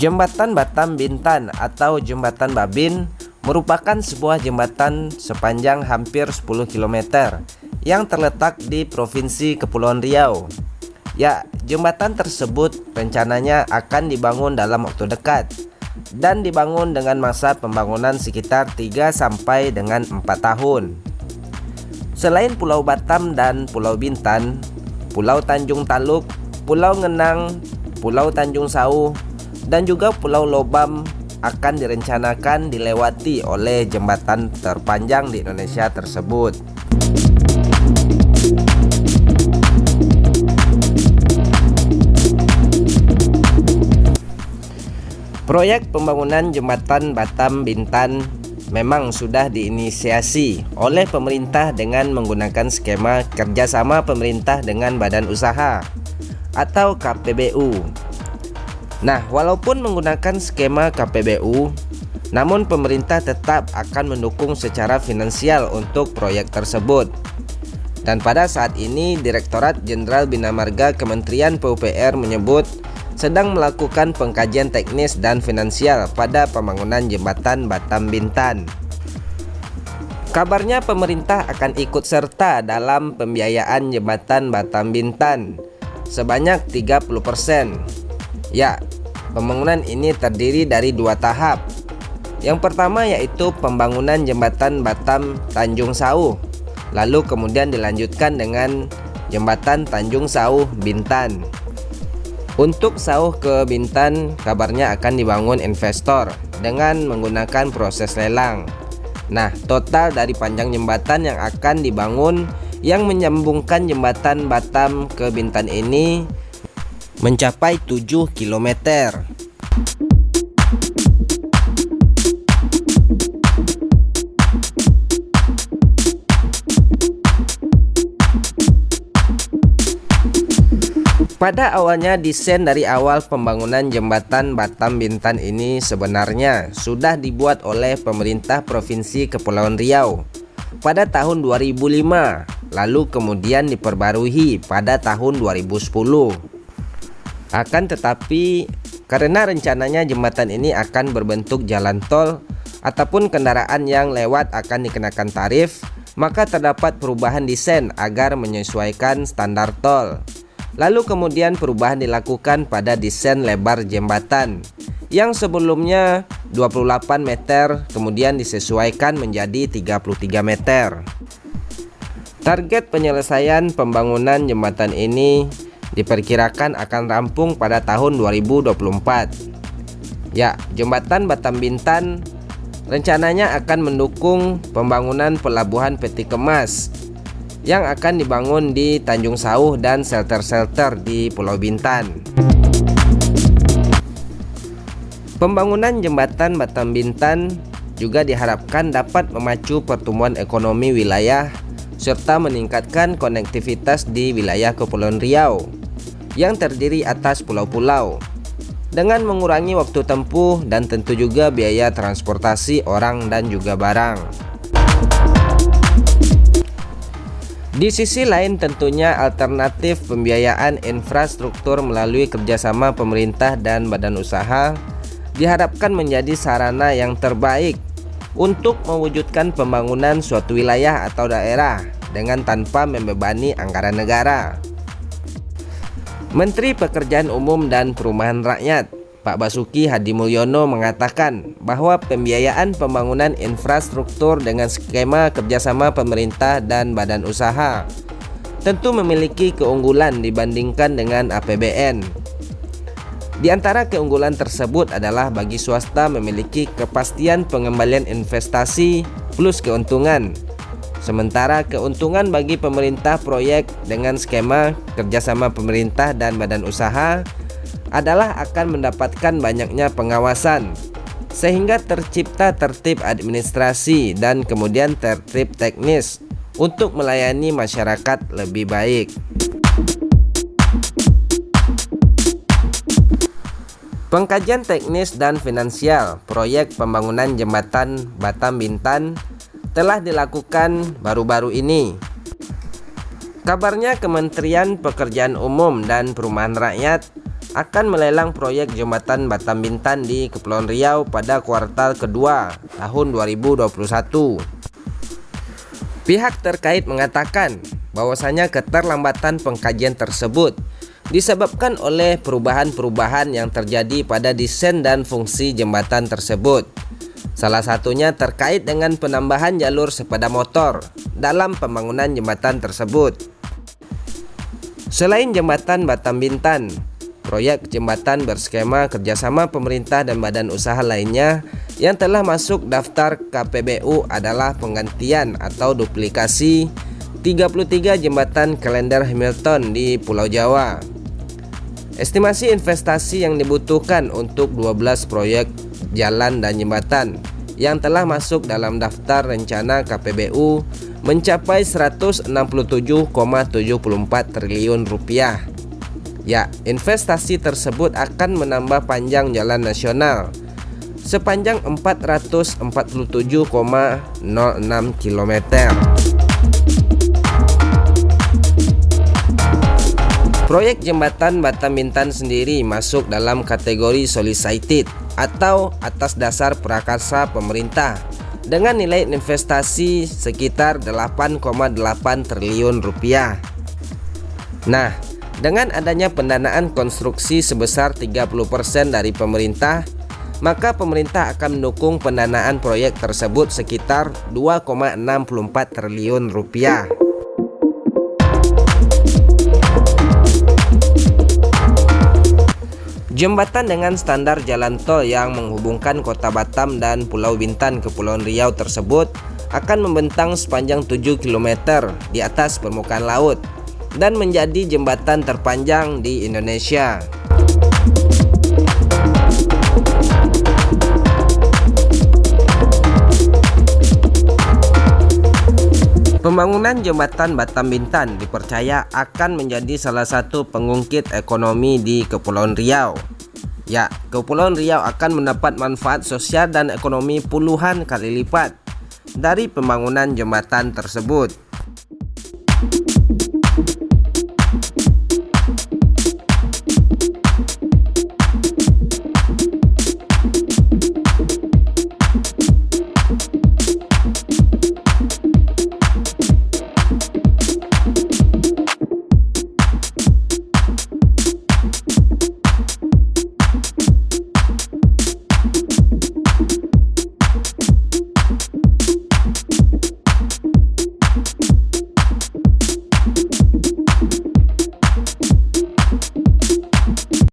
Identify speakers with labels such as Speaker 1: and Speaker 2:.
Speaker 1: Jembatan Batam Bintan atau Jembatan Babin merupakan sebuah jembatan sepanjang hampir 10 km yang terletak di Provinsi Kepulauan Riau. Ya, jembatan tersebut rencananya akan dibangun dalam waktu dekat dan dibangun dengan masa pembangunan sekitar 3 sampai dengan 4 tahun. Selain Pulau Batam dan Pulau Bintan, Pulau Tanjung Taluk, Pulau Ngenang, Pulau Tanjung Sauh, dan juga Pulau Lobam akan direncanakan dilewati oleh jembatan terpanjang di Indonesia tersebut. Proyek pembangunan jembatan Batam Bintan memang sudah diinisiasi oleh pemerintah dengan menggunakan skema kerjasama pemerintah dengan badan usaha atau KPBU. Nah, walaupun menggunakan skema KPBU, namun pemerintah tetap akan mendukung secara finansial untuk proyek tersebut. Dan pada saat ini, Direktorat Jenderal Bina Marga Kementerian PUPR menyebut sedang melakukan pengkajian teknis dan finansial pada pembangunan jembatan Batam Bintan. Kabarnya pemerintah akan ikut serta dalam pembiayaan jembatan Batam Bintan sebanyak 30%. Ya, pembangunan ini terdiri dari 2 tahap. Yang pertama yaitu pembangunan jembatan Batam Tanjung Sauh, lalu kemudian dilanjutkan dengan jembatan Tanjung Sauh Bintan. Untuk Sauh ke Bintan kabarnya akan dibangun investor dengan menggunakan proses lelang. Nah, total dari panjang jembatan yang akan dibangun yang menyambungkan jembatan Batam ke Bintan ini mencapai 7 km. Pada awalnya desain dari awal pembangunan jembatan Batam Bintan ini sebenarnya sudah dibuat oleh pemerintah Provinsi Kepulauan Riau pada tahun 2005, lalu kemudian diperbarui pada tahun 2010. Akan tetapi karena rencananya jembatan ini akan berbentuk jalan tol ataupun kendaraan yang lewat akan dikenakan tarif, maka terdapat perubahan desain agar menyesuaikan standar tol. Lalu kemudian perubahan dilakukan pada desain lebar jembatan yang sebelumnya 28 meter kemudian disesuaikan menjadi 33 meter. Target penyelesaian pembangunan jembatan ini diperkirakan akan rampung pada tahun 2024. Ya, jembatan Batam Bintan rencananya akan mendukung pembangunan pelabuhan peti kemas yang akan dibangun di Tanjung Sauh dan shelter-shelter di Pulau Bintan. Pembangunan jembatan Batam Bintan juga diharapkan dapat memacu pertumbuhan ekonomi wilayah serta meningkatkan konektivitas di wilayah Kepulauan Riau yang terdiri atas pulau-pulau dengan mengurangi waktu tempuh dan tentu juga biaya transportasi orang dan juga barang. Di sisi lain tentunya alternatif pembiayaan infrastruktur melalui kerjasama pemerintah dan badan usaha diharapkan menjadi sarana yang terbaik untuk mewujudkan pembangunan suatu wilayah atau daerah dengan tanpa membebani anggaran negara. Menteri Pekerjaan Umum dan Perumahan Rakyat Pak Basuki Hadimulyono mengatakan bahwa pembiayaan pembangunan infrastruktur dengan skema kerjasama pemerintah dan badan usaha tentu memiliki keunggulan dibandingkan dengan APBN. Di antara keunggulan tersebut adalah bagi swasta memiliki kepastian pengembalian investasi plus keuntungan. Sementara keuntungan bagi pemerintah proyek dengan skema kerjasama pemerintah dan badan usaha adalah akan mendapatkan banyaknya pengawasan sehingga tercipta tertib administrasi dan kemudian tertib teknis untuk melayani masyarakat lebih baik. Pengkajian teknis dan finansial proyek pembangunan jembatan Batam Bintan telah dilakukan baru-baru ini. Kabarnya Kementerian Pekerjaan Umum dan Perumahan Rakyat akan melelang proyek jembatan Batam Bintan di Kepulauan Riau pada kuartal kedua tahun 2021. Pihak terkait mengatakan bahwasanya keterlambatan pengkajian tersebut disebabkan oleh perubahan-perubahan yang terjadi pada desain dan fungsi jembatan tersebut. Salah satunya terkait dengan penambahan jalur sepeda motor dalam pembangunan jembatan tersebut. Selain jembatan Batam Bintan, proyek jembatan berskema kerjasama pemerintah dan badan usaha lainnya yang telah masuk daftar KPBU adalah penggantian atau duplikasi 33 jembatan kalender Hamilton di Pulau Jawa. Estimasi investasi yang dibutuhkan untuk 12 proyek jalan dan jembatan yang telah masuk dalam daftar rencana KPBU mencapai 167,74 triliun rupiah. Ya, investasi tersebut akan menambah panjang jalan nasional sepanjang 447,06 km. Proyek jembatan Batam Bintan sendiri masuk dalam kategori solicited atau atas dasar prakarsa pemerintah dengan nilai investasi sekitar 8,8 triliun rupiah. Nah, dengan adanya pendanaan konstruksi sebesar 30% dari pemerintah, maka pemerintah akan mendukung pendanaan proyek tersebut sekitar 2,64 triliun rupiah. Jembatan dengan standar jalan tol yang menghubungkan kota Batam dan Pulau Bintan ke Kepulauan Riau tersebut akan membentang sepanjang 7 km di atas permukaan laut dan menjadi jembatan terpanjang di Indonesia. Pembangunan jembatan Batam Bintan dipercaya akan menjadi salah satu pengungkit ekonomi di Kepulauan Riau. Ya, Kepulauan Riau akan mendapat manfaat sosial dan ekonomi puluhan kali lipat dari pembangunan jembatan tersebut.